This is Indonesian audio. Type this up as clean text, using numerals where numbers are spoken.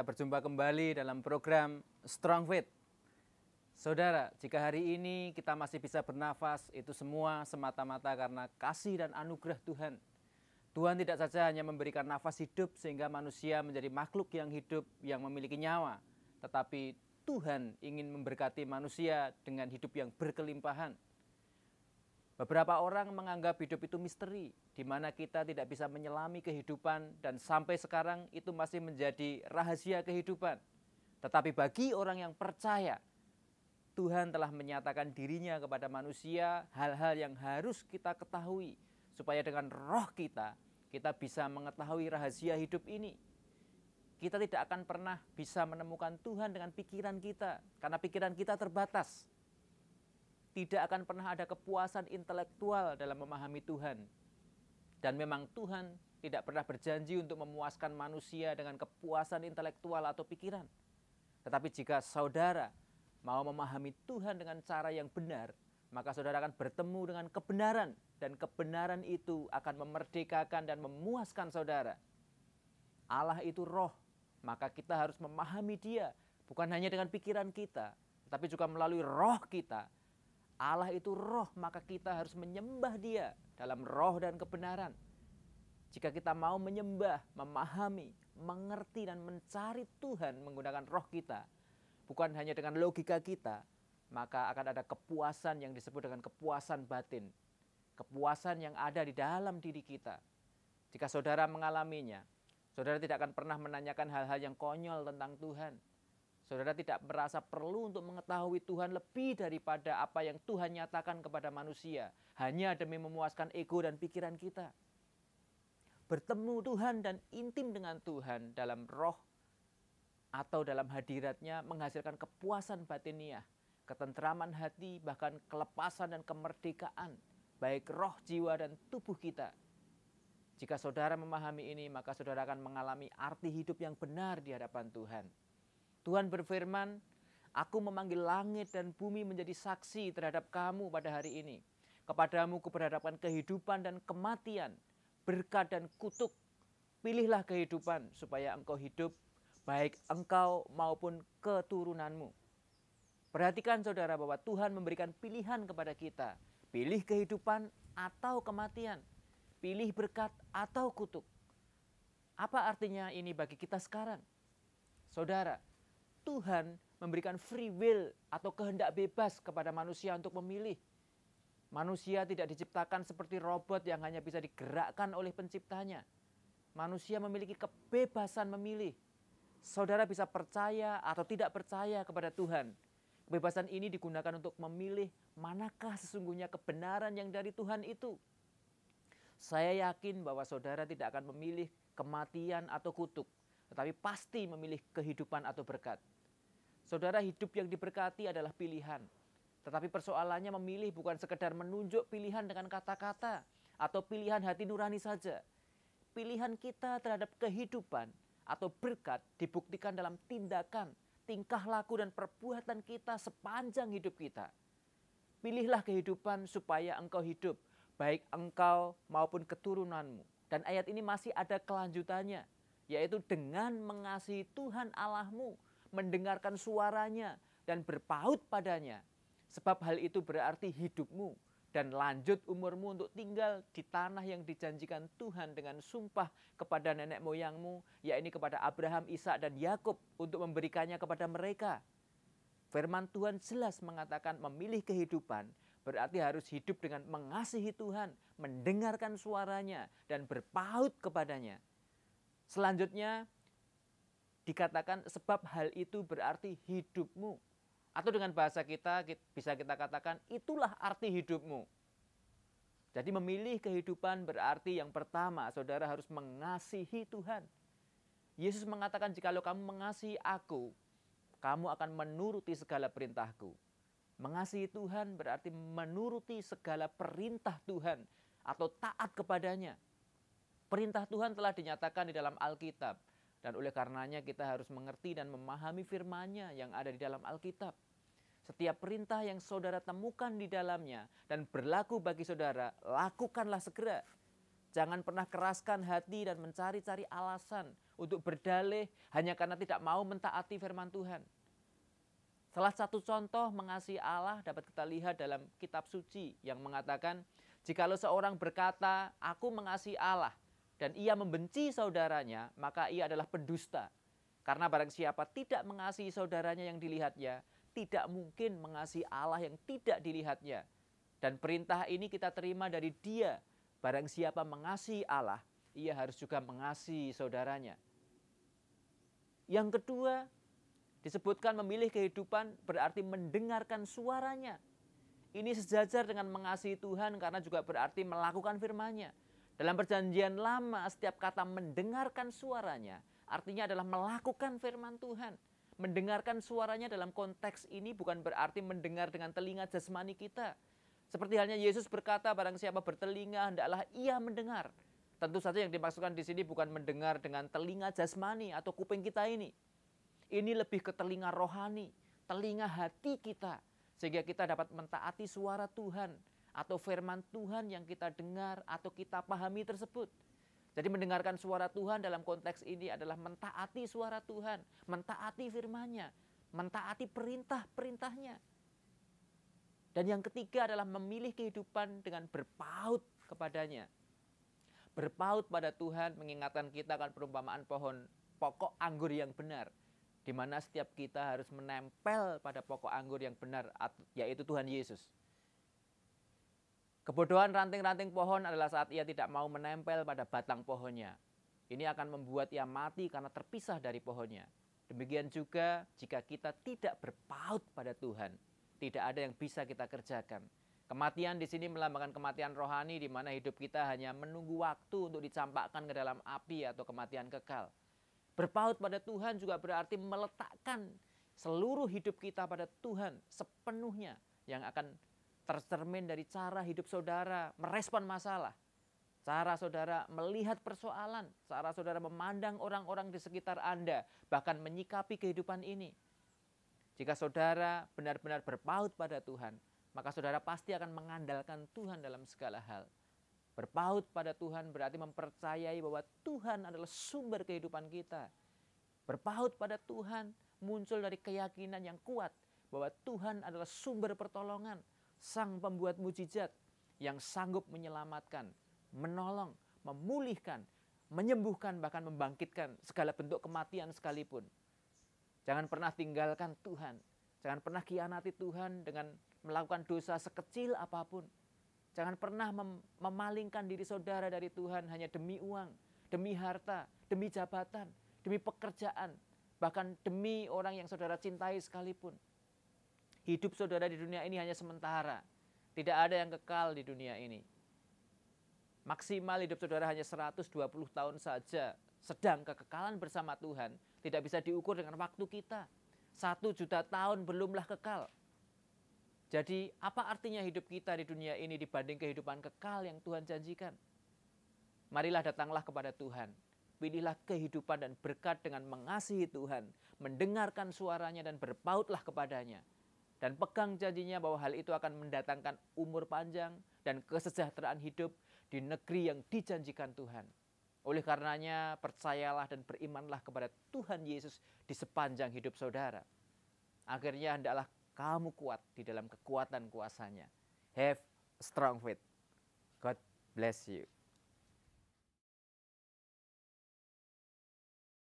kita berjumpa kembali dalam program Strong Faith. Saudara, jika hari ini kita masih bisa bernafas, itu semua semata-mata karena kasih dan anugerah Tuhan. Tuhan tidak saja hanya memberikan nafas hidup sehingga manusia menjadi makhluk yang hidup, yang memiliki nyawa, tetapi Tuhan ingin memberkati manusia dengan hidup yang berkelimpahan. Beberapa orang menganggap hidup itu misteri, di mana kita tidak bisa menyelami kehidupan dan sampai sekarang itu masih menjadi rahasia kehidupan. Tetapi bagi orang yang percaya, Tuhan telah menyatakan dirinya kepada manusia hal-hal yang harus kita ketahui, supaya dengan roh kita bisa mengetahui rahasia hidup ini. Kita tidak akan pernah bisa menemukan Tuhan dengan pikiran kita, karena pikiran kita terbatas. Tidak akan pernah ada kepuasan intelektual dalam memahami Tuhan. Dan memang Tuhan tidak pernah berjanji untuk memuaskan manusia dengan kepuasan intelektual atau pikiran. Tetapi jika saudara mau memahami Tuhan dengan cara yang benar, maka saudara akan bertemu dengan kebenaran. Dan kebenaran itu akan memerdekakan dan memuaskan saudara. Allah itu roh, maka kita harus memahami Dia. Bukan hanya dengan pikiran kita, tetapi juga melalui roh kita. Allah itu roh, maka kita harus menyembah Dia dalam roh dan kebenaran. Jika kita mau menyembah, memahami, mengerti dan mencari Tuhan menggunakan roh kita, bukan hanya dengan logika kita, maka akan ada kepuasan yang disebut dengan kepuasan batin. Kepuasan yang ada di dalam diri kita. Jika saudara mengalaminya, saudara tidak akan pernah menanyakan hal-hal yang konyol tentang Tuhan. Saudara tidak merasa perlu untuk mengetahui Tuhan lebih daripada apa yang Tuhan nyatakan kepada manusia, hanya demi memuaskan ego dan pikiran kita. Bertemu Tuhan dan intim dengan Tuhan dalam roh atau dalam hadiratnya menghasilkan kepuasan batiniah, ketentraman hati, bahkan kelepasan dan kemerdekaan, baik roh, jiwa, dan tubuh kita. Jika saudara memahami ini, maka saudara akan mengalami arti hidup yang benar di hadapan Tuhan. Tuhan berfirman, "Aku memanggil langit dan bumi menjadi saksi terhadap kamu pada hari ini. Kepadamu kuperhadapkan kehidupan dan kematian, berkat dan kutuk. Pilihlah kehidupan supaya engkau hidup, baik engkau maupun keturunanmu." Perhatikan saudara bahwa Tuhan memberikan pilihan kepada kita. Pilih kehidupan atau kematian. Pilih berkat atau kutuk. Apa artinya ini bagi kita sekarang? Saudara, Tuhan memberikan free will atau kehendak bebas kepada manusia untuk memilih. Manusia tidak diciptakan seperti robot yang hanya bisa digerakkan oleh penciptanya. Manusia memiliki kebebasan memilih. Saudara bisa percaya atau tidak percaya kepada Tuhan. Kebebasan ini digunakan untuk memilih manakah sesungguhnya kebenaran yang dari Tuhan itu. Saya yakin bahwa saudara tidak akan memilih kematian atau kutuk, tetapi pasti memilih kehidupan atau berkat. Saudara, hidup yang diberkati adalah pilihan. Tetapi persoalannya memilih bukan sekedar menunjuk pilihan dengan kata-kata atau pilihan hati nurani saja. Pilihan kita terhadap kehidupan atau berkat dibuktikan dalam tindakan, tingkah laku dan perbuatan kita sepanjang hidup kita. Pilihlah kehidupan supaya engkau hidup, baik engkau maupun keturunanmu. Dan ayat ini masih ada kelanjutannya, yaitu dengan mengasihi Tuhan Allahmu, mendengarkan suaranya dan berpaut padanya. Sebab hal itu berarti hidupmu dan lanjut umurmu untuk tinggal di tanah yang dijanjikan Tuhan dengan sumpah kepada nenek moyangmu, yakni kepada Abraham, Ishak dan Yakub, untuk memberikannya kepada mereka. Firman Tuhan jelas mengatakan memilih kehidupan berarti harus hidup dengan mengasihi Tuhan, mendengarkan suaranya dan berpaut kepadanya. Selanjutnya dikatakan sebab hal itu berarti hidupmu. Atau dengan bahasa kita bisa kita katakan itulah arti hidupmu. Jadi memilih kehidupan berarti yang pertama saudara harus mengasihi Tuhan. Yesus mengatakan jikalau kamu mengasihi aku, kamu akan menuruti segala perintahku. Mengasihi Tuhan berarti menuruti segala perintah Tuhan atau taat kepadanya. Perintah Tuhan telah dinyatakan di dalam Alkitab. Dan oleh karenanya kita harus mengerti dan memahami firman-Nya yang ada di dalam Alkitab. Setiap perintah yang saudara temukan di dalamnya dan berlaku bagi saudara, lakukanlah segera. Jangan pernah keraskan hati dan mencari-cari alasan untuk berdalih hanya karena tidak mau mentaati firman Tuhan. Salah satu contoh mengasihi Allah dapat kita lihat dalam kitab suci yang mengatakan, jikalau seorang berkata, aku mengasihi Allah, dan ia membenci saudaranya, maka ia adalah pendusta. Karena barang siapa tidak mengasihi saudaranya yang dilihatnya, tidak mungkin mengasihi Allah yang tidak dilihatnya. Dan perintah ini kita terima dari Dia. Barang siapa mengasihi Allah, ia harus juga mengasihi saudaranya. Yang kedua, disebutkan memilih kehidupan berarti mendengarkan suaranya. Ini sejajar dengan mengasihi Tuhan karena juga berarti melakukan firman-Nya. Dalam perjanjian lama, setiap kata mendengarkan suaranya artinya adalah melakukan firman Tuhan. Mendengarkan suaranya dalam konteks ini bukan berarti mendengar dengan telinga jasmani kita. Seperti halnya Yesus berkata, barang siapa bertelinga hendaklah ia mendengar. Tentu saja yang dimaksudkan di sini bukan mendengar dengan telinga jasmani atau kuping kita ini. Ini lebih ke telinga rohani, telinga hati kita. Sehingga kita dapat mentaati suara Tuhan atau firman Tuhan yang kita dengar atau kita pahami tersebut. Jadi mendengarkan suara Tuhan dalam konteks ini adalah mentaati suara Tuhan, mentaati firman-Nya, mentaati perintah-perintahnya. Dan yang ketiga adalah memilih kehidupan dengan berpaut kepadanya. Berpaut pada Tuhan mengingatkan kita akan perumpamaan pohon pokok anggur yang benar, di mana setiap kita harus menempel pada pokok anggur yang benar, yaitu Tuhan Yesus. Kebodohan ranting-ranting pohon adalah saat ia tidak mau menempel pada batang pohonnya. Ini akan membuat ia mati karena terpisah dari pohonnya. Demikian juga jika kita tidak berpaut pada Tuhan, tidak ada yang bisa kita kerjakan. Kematian di sini melambangkan kematian rohani di mana hidup kita hanya menunggu waktu untuk dicampakkan ke dalam api atau kematian kekal. Berpaut pada Tuhan juga berarti meletakkan seluruh hidup kita pada Tuhan sepenuhnya, yang akan tercermin dari cara hidup saudara merespon masalah, cara saudara melihat persoalan, cara saudara memandang orang-orang di sekitar Anda, bahkan menyikapi kehidupan ini. Jika saudara benar-benar berpaut pada Tuhan, maka saudara pasti akan mengandalkan Tuhan dalam segala hal. Berpaut pada Tuhan berarti mempercayai bahwa Tuhan adalah sumber kehidupan kita. Berpaut pada Tuhan muncul dari keyakinan yang kuat bahwa Tuhan adalah sumber pertolongan, Sang pembuat mujizat yang sanggup menyelamatkan, menolong, memulihkan, menyembuhkan, bahkan membangkitkan segala bentuk kematian sekalipun. Jangan pernah tinggalkan Tuhan. Jangan pernah khianati Tuhan dengan melakukan dosa sekecil apapun. Jangan pernah memalingkan diri saudara dari Tuhan hanya demi uang, demi harta, demi jabatan, demi pekerjaan, bahkan demi orang yang saudara cintai sekalipun. Hidup saudara di dunia ini hanya sementara. Tidak ada yang kekal di dunia ini. Maksimal hidup saudara hanya 120 tahun saja. Sedang kekekalan bersama Tuhan tidak bisa diukur dengan waktu kita. 1 juta tahun belumlah kekal. Jadi apa artinya hidup kita di dunia ini dibanding kehidupan kekal yang Tuhan janjikan? Marilah datanglah kepada Tuhan. Pilihlah kehidupan dan berkat dengan mengasihi Tuhan, mendengarkan suaranya dan berpautlah kepadanya. Dan pegang janjinya bahwa hal itu akan mendatangkan umur panjang dan kesejahteraan hidup di negeri yang dijanjikan Tuhan. Oleh karenanya percayalah dan berimanlah kepada Tuhan Yesus di sepanjang hidup saudara. Akhirnya hendaklah kamu kuat di dalam kekuatan kuasa-Nya. Have a strong faith. God bless you.